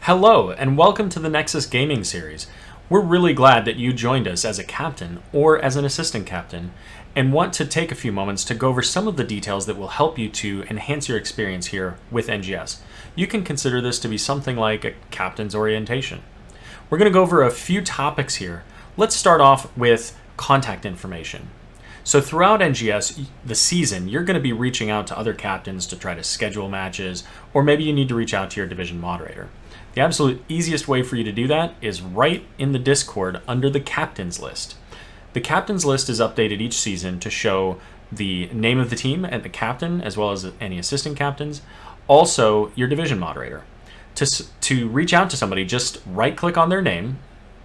Hello, and welcome to the Nexus Gaming Series. We're really glad that you joined us as a captain or as an assistant captain and want to take a few moments to go over some of the details that will help you to enhance your experience here with NGS. You can consider this to be something like a captain's orientation. We're going to go over a few topics here. Let's start off with contact information. So throughout NGS, the season, you're going to be reaching out to other captains to try to schedule matches, or maybe you need to reach out to your division moderator. The absolute easiest way for you to do that is right in the Discord under the Captains list. The Captains list is updated each season to show the name of the team and the captain, as well as any assistant captains, also your division moderator. To reach out to somebody, just right-click on their name,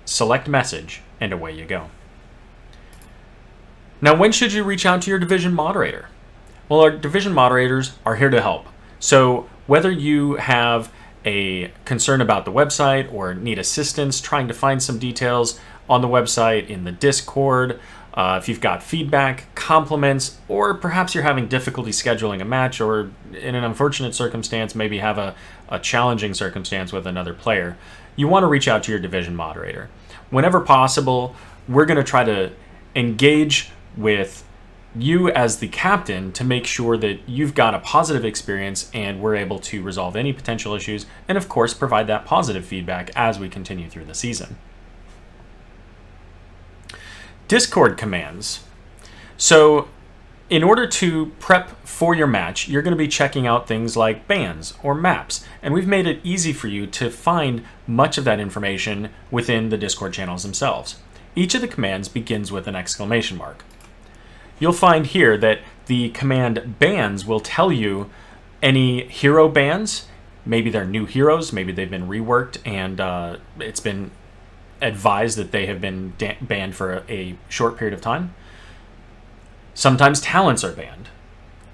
select message, and away you go. Now, when should you reach out to your division moderator? Well, our division moderators are here to help. So whether you have a concern about the website or need assistance trying to find some details on the website, in the Discord, if you've got feedback, compliments, or perhaps you're having difficulty scheduling a match, or in an unfortunate circumstance, maybe have a challenging circumstance with another player, you want to reach out to your division moderator. Whenever possible, we're going to try to engage with you as the captain to make sure that you've got a positive experience and we're able to resolve any potential issues and, of course, provide that positive feedback as we continue through the season. Discord commands. So in order to prep for your match, you're going to be checking out things like bans or maps, and we've made it easy for you to find much of that information within the Discord channels themselves. Each of the commands begins with an exclamation mark. You'll find here that the command bans will tell you any hero bans. Maybe they're new heroes, maybe they've been reworked and it's been advised that they have been banned for a short period of time. Sometimes talents are banned.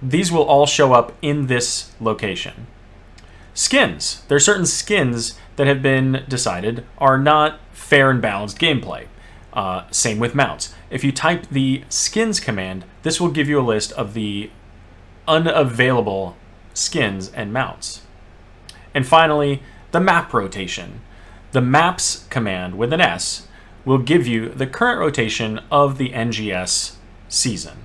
These will all show up in this location. Skins. There are certain skins that have been decided are not fair and balanced gameplay. Same with mounts. If you type the skins command, this will give you a list of the unavailable skins and mounts. And finally, the map rotation. The maps command with an S will give you the current rotation of the NGS season.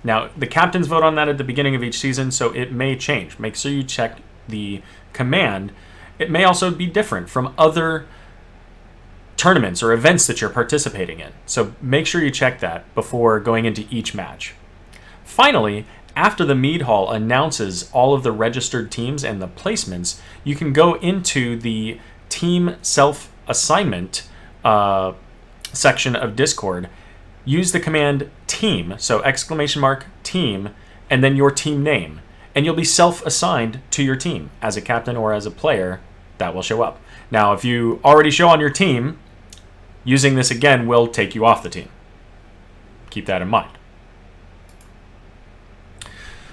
Now, the captains vote on that at the beginning of each season, so it may change. Make sure you check the command. It may also be different from other tournaments or events that you're participating in. So make sure you check that before going into each match. Finally, after the Mead Hall announces all of the registered teams and the placements, you can go into the team self-assignment section of Discord, use the command team, so exclamation mark team, and then your team name, and you'll be self-assigned to your team. As a captain or as a player, that will show up. Now, if you already show on your team, using this again will take you off the team. Keep that in mind.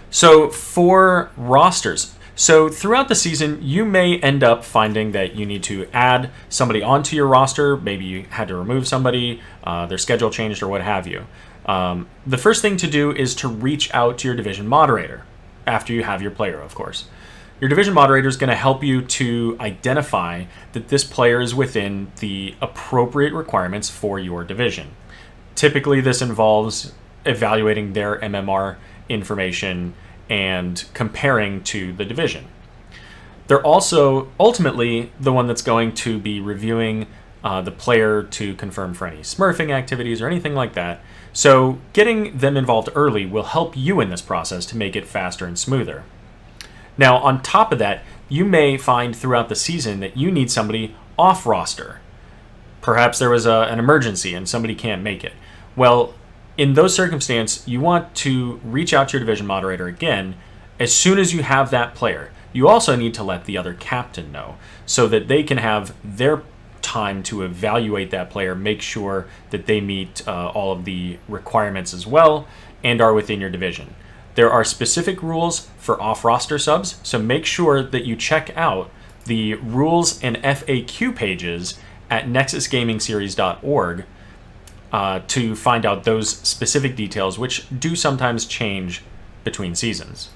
So for rosters, so throughout the season, you may end up finding that you need to add somebody onto your roster. Maybe you had to remove somebody, their schedule changed or what have you. The first thing to do is to reach out to your division moderator after you have your player, of course. Your division moderator is going to help you to identify that this player is within the appropriate requirements for your division. Typically, this involves evaluating their MMR information and comparing to the division. They're also ultimately the one that's going to be reviewing the player to confirm for any smurfing activities or anything like that. So getting them involved early will help you in this process to make it faster and smoother. Now, on top of that, you may find throughout the season that you need somebody off roster. Perhaps there was an emergency and somebody can't make it. Well, in those circumstances, you want to reach out to your division moderator again as soon as you have that player. You also need to let the other captain know so that they can have their time to evaluate that player, make sure that they meet all of the requirements as well and are within your division. There are specific rules for off-roster subs, so make sure that you check out the rules and FAQ pages at nexusgamingseries.org to find out those specific details, which do sometimes change between seasons.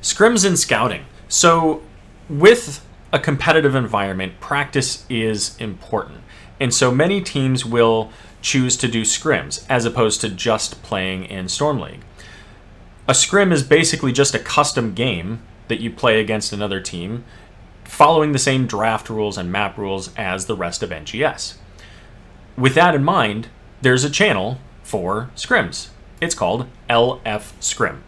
Scrims and scouting. So, with a competitive environment, practice is important. And so many teams will choose to do scrims as opposed to just playing in Storm League. A scrim is basically just a custom game that you play against another team, following the same draft rules and map rules as the rest of NGS. With that in mind, there's a channel for scrims. It's called LF Scrim.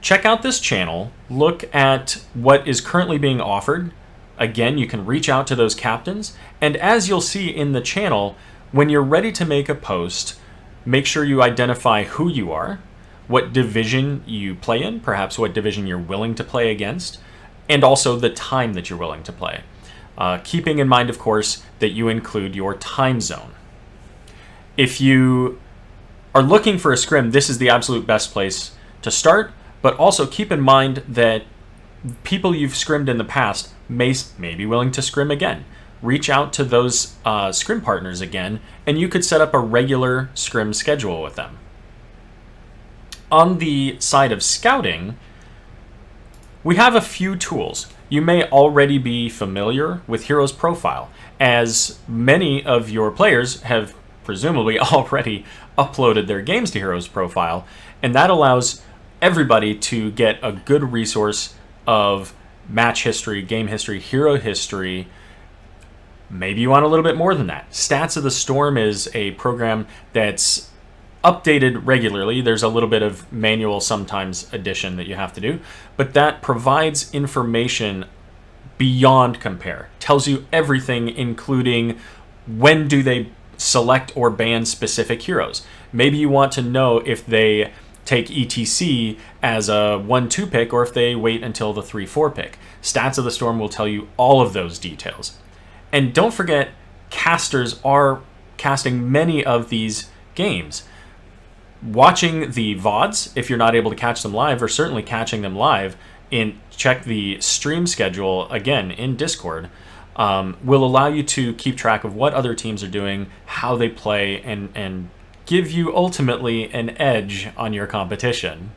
Check out this channel, look at what is currently being offered. Again, you can reach out to those captains, and as you'll see in the channel, when you're ready to make a post, make sure you identify who you are, what division you play in, perhaps what division you're willing to play against, and also the time that you're willing to play. Keeping in mind, of course, that you include your time zone. If you are looking for a scrim, this is the absolute best place to start, but also keep in mind that people you've scrimmed in the past may be willing to scrim again. Reach out to those scrim partners again, and you could set up a regular scrim schedule with them. On the side of scouting, we have a few tools. You may already be familiar with Heroes Profile, as many of your players have presumably already uploaded their games to Heroes Profile, and that allows everybody to get a good resource of match history, game history, hero history. Maybe you want a little bit more than that. Stats of the Storm is a program that's updated regularly. There's a little bit of manual sometimes addition that you have to do, but that provides information beyond compare. Tells you everything, including when do they select or ban specific heroes. Maybe you want to know if they take ETC as a 1-2 pick or if they wait until the 3-4 pick. Stats of the Storm will tell you all of those details. And don't forget, casters are casting many of these games. Watching the VODs, if you're not able to catch them live, or certainly catching them live, check the stream schedule again in Discord, will allow you to keep track of what other teams are doing, how they play, and give you ultimately an edge on your competition.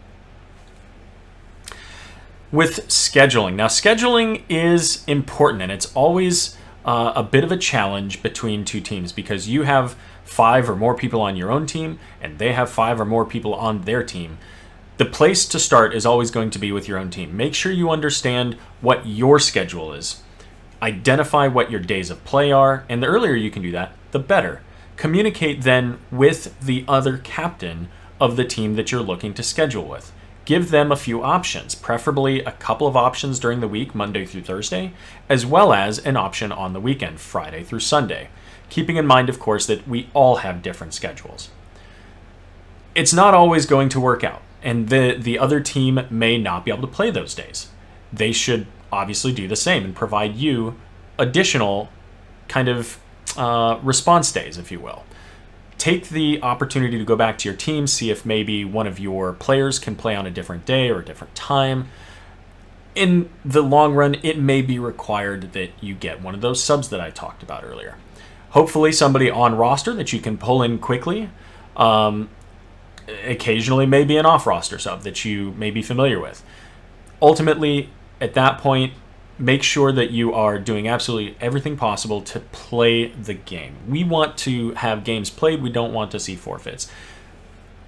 With scheduling. Now, scheduling is important, and it's always a bit of a challenge between two teams because you have 5 or more people on your own team, and they have 5 or more people on their team. The place to start is always going to be with your own team. Make sure you understand what your schedule is. Identify what your days of play are, and the earlier you can do that, the better. Communicate then with the other captain of the team that you're looking to schedule with. Give them a few options, preferably a couple of options during the week, Monday through Thursday, as well as an option on the weekend, Friday through Sunday. Keeping in mind, of course, that we all have different schedules. It's not always going to work out, and the other team may not be able to play those days. They should obviously do the same and provide you additional kind of response days, if you will. Take the opportunity to go back to your team, see if maybe one of your players can play on a different day or a different time. In the long run, it may be required that you get one of those subs that I talked about earlier. Hopefully somebody on roster that you can pull in quickly. Occasionally maybe an off-roster sub that you may be familiar with. Ultimately, at that point, make sure that you are doing absolutely everything possible to play the game. We want to have games played. We don't want to see forfeits.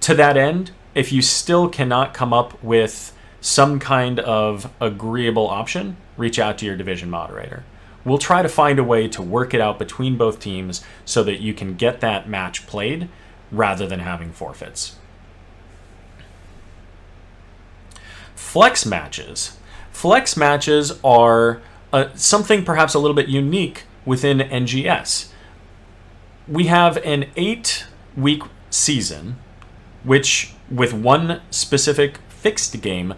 To that end, if you still cannot come up with some kind of agreeable option, reach out to your division moderator. We'll try to find a way to work it out between both teams so that you can get that match played rather than having forfeits. Flex matches. Flex matches are something perhaps a little bit unique within NGS. We have an 8-week season, which with one specific fixed game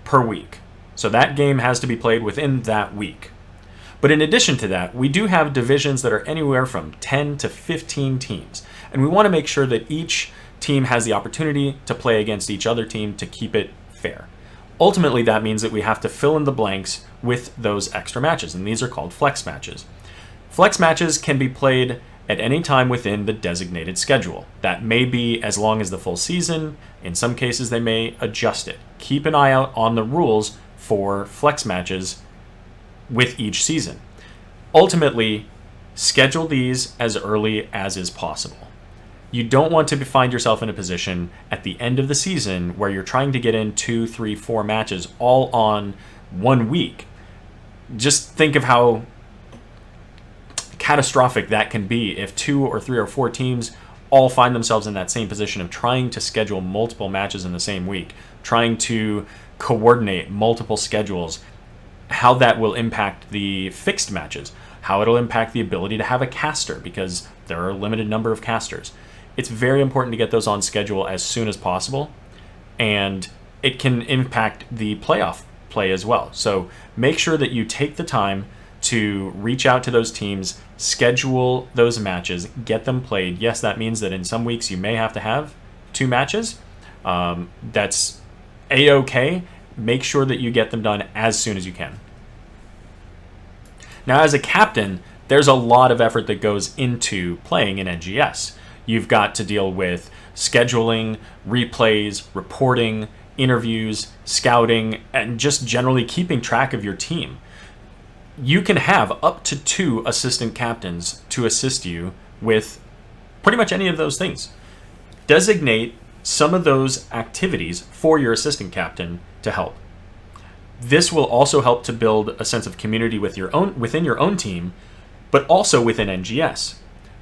per week. So that game has to be played within that week. But in addition to that, we do have divisions that are anywhere from 10 to 15 teams. And we want to make sure that each team has the opportunity to play against each other team to keep it fair. Ultimately, that means that we have to fill in the blanks with those extra matches, and these are called flex matches. Flex matches can be played at any time within the designated schedule. That may be as long as the full season. In some cases, they may adjust it. Keep an eye out on the rules for flex matches with each season. Ultimately, schedule these as early as is possible. You don't want to find yourself in a position at the end of the season where you're trying to get in 2, 3, 4 matches all on 1 week. Just think of how catastrophic that can be if 2 or 3 or 4 teams all find themselves in that same position of trying to schedule multiple matches in the same week, trying to coordinate multiple schedules, how that will impact the fixed matches, how it'll impact the ability to have a caster because there are a limited number of casters. It's very important to get those on schedule as soon as possible, and it can impact the playoff play as well. So make sure that you take the time to reach out to those teams, schedule those matches, get them played. Yes, that means that in some weeks you may have to have 2 matches. That's A-OK. Make sure that you get them done as soon as you can. Now, as a captain, there's a lot of effort that goes into playing in NGS. You've got to deal with scheduling, replays, reporting, interviews, scouting, and just generally keeping track of your team. You can have up to 2 assistant captains to assist you with pretty much any of those things. Designate some of those activities for your assistant captain to help. This will also help to build a sense of community within your own team, but also within NGS,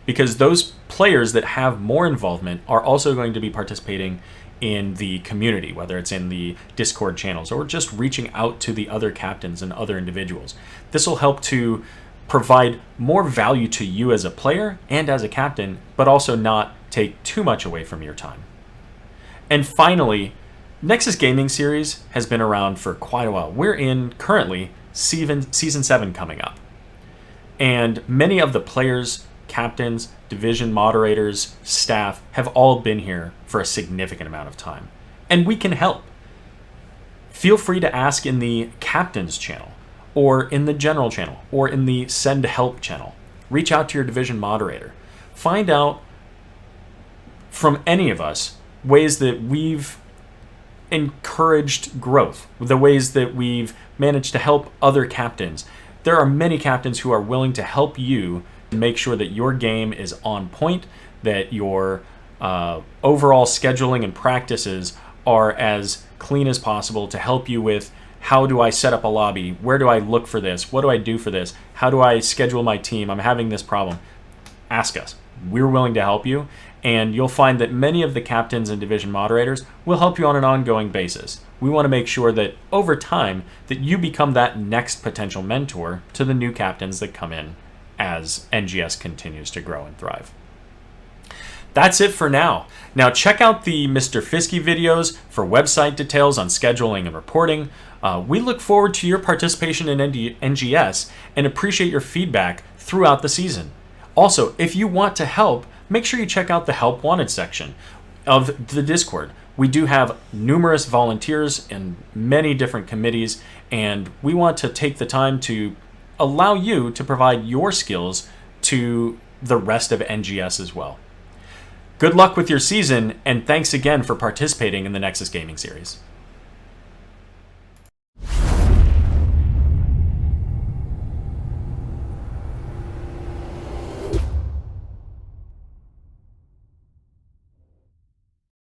because those players that have more involvement are also going to be participating in the community, whether it's in the Discord channels or just reaching out to the other captains and other individuals. This will help to provide more value to you as a player and as a captain, but also not take too much away from your time. And finally, Nexus Gaming Series has been around for quite a while. We're in currently Season 7 coming up. And many of the players, captains, division moderators, staff have all been here for a significant amount of time. And we can help. Feel free to ask in the captains channel, or in the general channel, or in the send help channel. Reach out to your division moderator. Find out from any of us ways that we've encouraged growth, the ways that we've managed to help other captains. There are many captains who are willing to help you make sure that your game is on point, that your overall scheduling and practices are as clean as possible to help you with how do I set up a lobby, where do I look for this, what do I do for this, how do I schedule my team, I'm having this problem. Ask us. We're willing to help you, and you'll find that many of the captains and division moderators will help you on an ongoing basis. We want to make sure that over time that you become that next potential mentor to the new captains that come in as NGS continues to grow and thrive. That's it for now. Now check out the Mr. Fiske videos for website details on scheduling and reporting. We look forward to your participation in NGS and appreciate your feedback throughout the season. Also, if you want to help, make sure you check out the Help Wanted section of the Discord. We do have numerous volunteers in many different committees, and we want to take the time to allow you to provide your skills to the rest of NGS as well. Good luck with your season, and thanks again for participating in the Nexus Gaming Series.